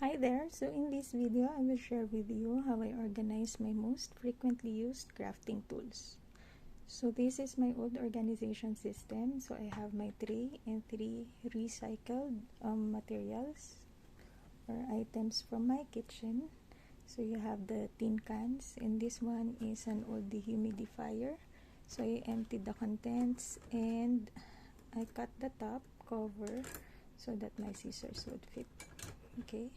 Hi there, so in this video I will share with you how I organize my most frequently used crafting tools. So this is my old organization system. So I have my tray and 3 recycled materials or items from my kitchen. So you have the tin cans, and this one is an old dehumidifier. So I emptied the contents and I cut the top cover so that my scissors would fit. Okay,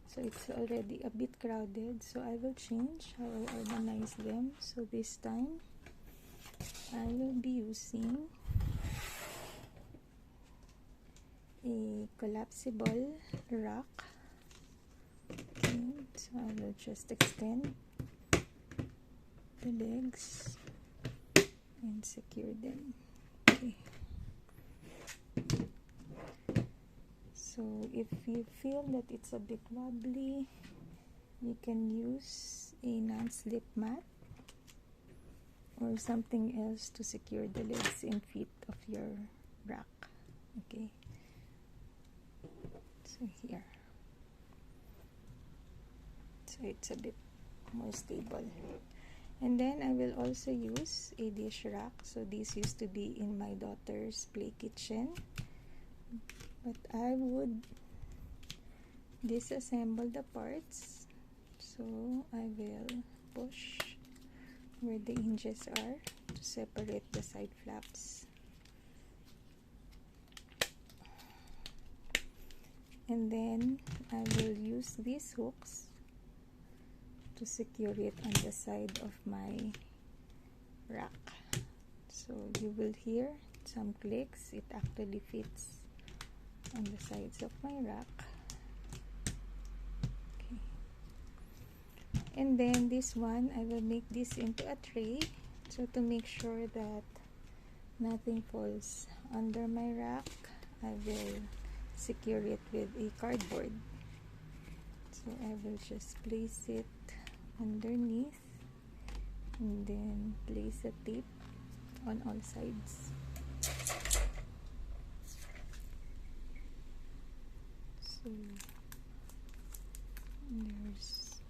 so it's already a bit crowded, so I will change how I organize them. So this time I will be using a collapsible rack. Okay, so I will just extend the legs and secure them. Okay, so if you feel that it's a bit wobbly, you can use a non-slip mat or something else to secure the legs and feet of your rack. Okay, so here, so it's a bit more stable. And then I will also use a dish rack. So this used to be in my daughter's play kitchen, but I would disassemble the parts. So I will push where the hinges are to separate the side flaps. And then I will use these hooks to secure it on the side of my rack. So you will hear some clicks. It actually fits on the sides of my rack. Okay. And then this one, I will make this into a tray, so to make sure that nothing falls under my rack, I will secure it with a cardboard. So I will just place it underneath and then place a tape on all sides. So there's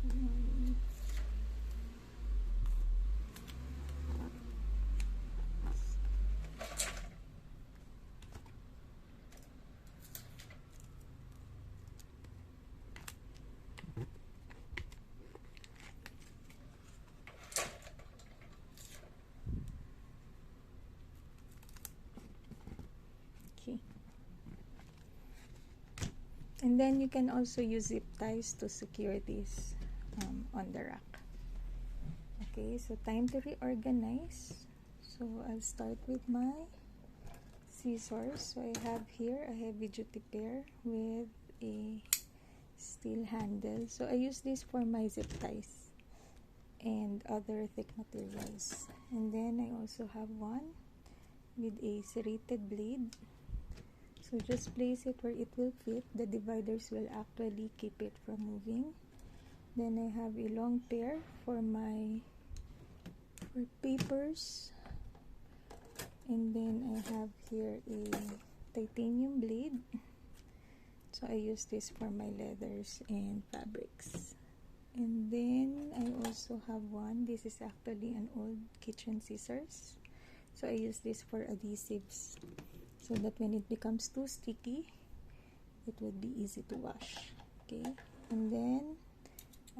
one. Okay. And then you can also use zip ties to secure this on the rack. Okay, so time to reorganize. So I'll start with my scissors. So I have here a heavy duty pair with a steel handle. So I use this for my zip ties and other thick materials. And then I also have one with a serrated blade. So just place it where it will fit. The dividers will actually keep it from moving. Then I have a long pair for papers. And then I have here a titanium blade. So I use this for my leathers and fabrics. And then I also have one. This is actually an old kitchen scissors. So I use this for adhesives, so that when it becomes too sticky, it would be easy to wash. Okay, and then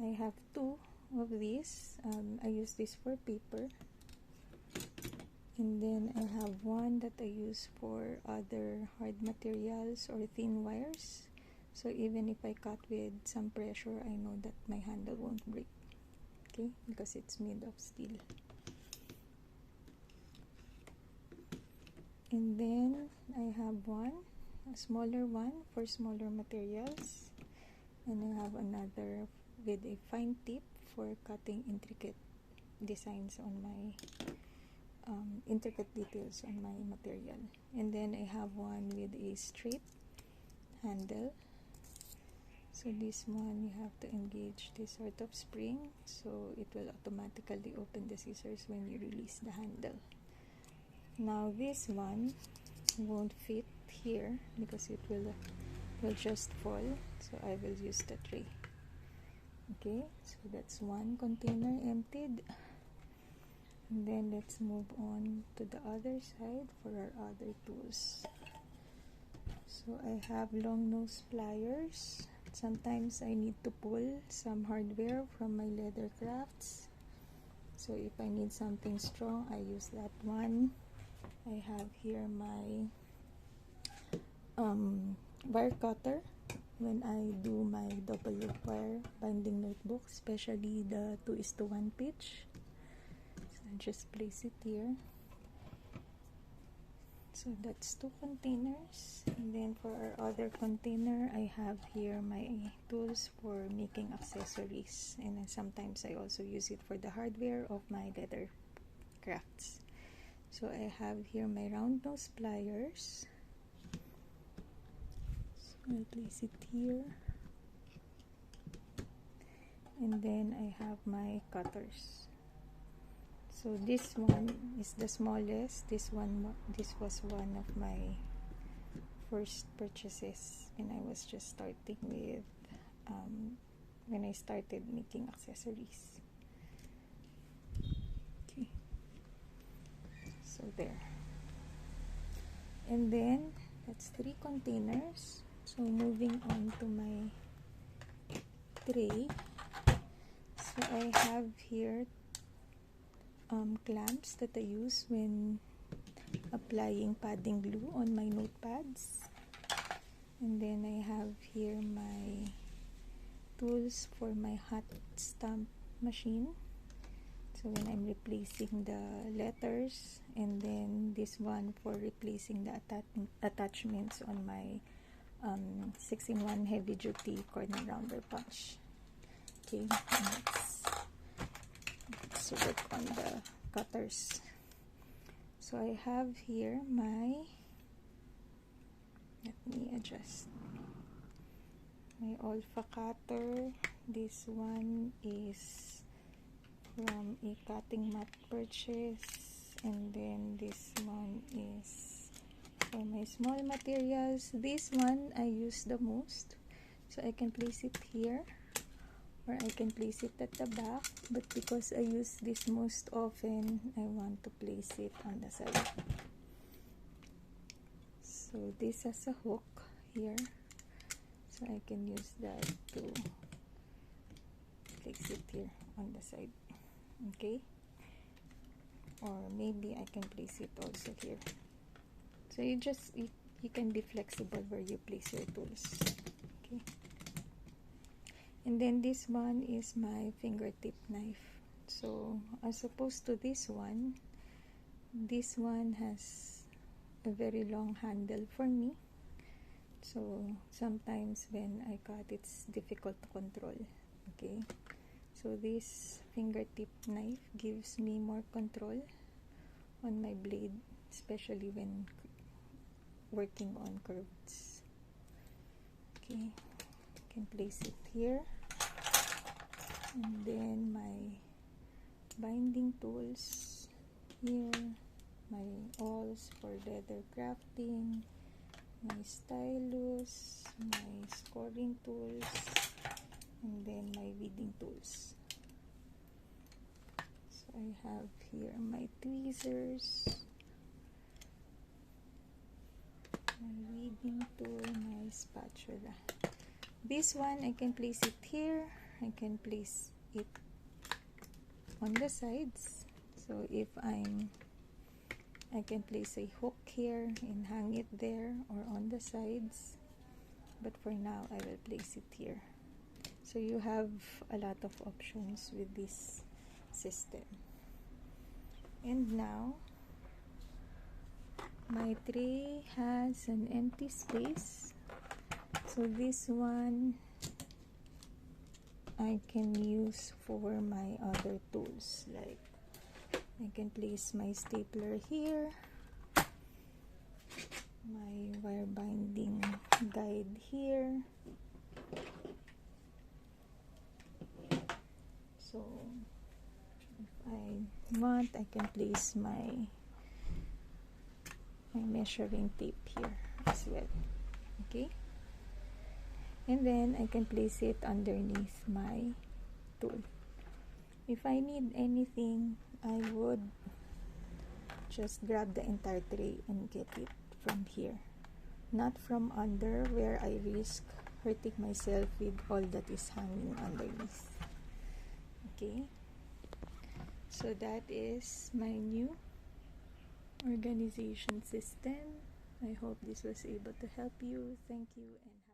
I have 2 of these. I use this for paper, and then I have one that I use for other hard materials or thin wires. So even if I cut with some pressure, I know that my handle won't break. Okay, because it's made of steel. And then I have one, a smaller one for smaller materials, and I have another with a fine tip for cutting intricate designs on my intricate details on my material. And then I have one with a straight handle. So this one, you have to engage this sort of spring, so it will automatically open the scissors when you release the handle. Now this one won't fit here because it will just fall, so I will use the tray. Okay, so that's one container emptied, and then let's move on to the other side for our other tools. So I have long nose pliers. Sometimes I need to pull some hardware from my leather crafts, so if I need something strong, I use that one. I have here my wire cutter when I do my double loop wire binding notebook, especially the 2:1 pitch. So I just place it here. So that's 2 containers, and then for our other container, I have here my tools for making accessories, and then sometimes I also use it for the hardware of my leather crafts. So I have here my round nose pliers. So I place it here, and then I have my cutters. So this one is the smallest. This was one of my first purchases when I was just starting with when I started making accessories. Okay, so there, and then that's 3 containers. So moving on to my tray, so I have here clamps that I use when applying padding glue on my notepads, and then I have here my tools for my hot stamp machine, so when I'm replacing the letters, and then this one for replacing the attachments on my 6-in-1 heavy duty corner rounder punch. Okay, let's work on the cutters. So I have here my, let me adjust, my Olfa cutter. This one is from a cutting mat purchase, and then this one is for my small materials. This one I use the most, so I can place it here, or I can place it at the back, but because I use this most often, I want to place it on the side. So this has a hook here, so I can use that to place it here on the side. Okay, or maybe I can place it also here. So you can be flexible where you place your tools. Okay. And then this one is my fingertip knife. So as opposed to this one has a very long handle for me. So sometimes when I cut, it's difficult to control. Okay. So this fingertip knife gives me more control on my blade, especially when working on curves. Okay. Can place it here, and then my binding tools here, my awls for leather crafting, my stylus, my scoring tools, and then my weeding tools. So I have here my tweezers, my weeding tool, my spatula. This one I can place it here, I can place it on the sides. So if I can place a hook here and hang it there or on the sides, but for now I will place it here. So you have a lot of options with this system. And now my tray has an empty space. So this one I can use for my other tools, like I can place my stapler here, my wire binding guide here. So if I want, I can place my measuring tape here. as well. Okay, and then I can place it underneath my tool. If I need anything, I would just grab the entire tray and get it from here, not from under where I risk hurting myself with all that is hanging underneath. Okay, so that is my new organization system. I hope this was able to help you. Thank you and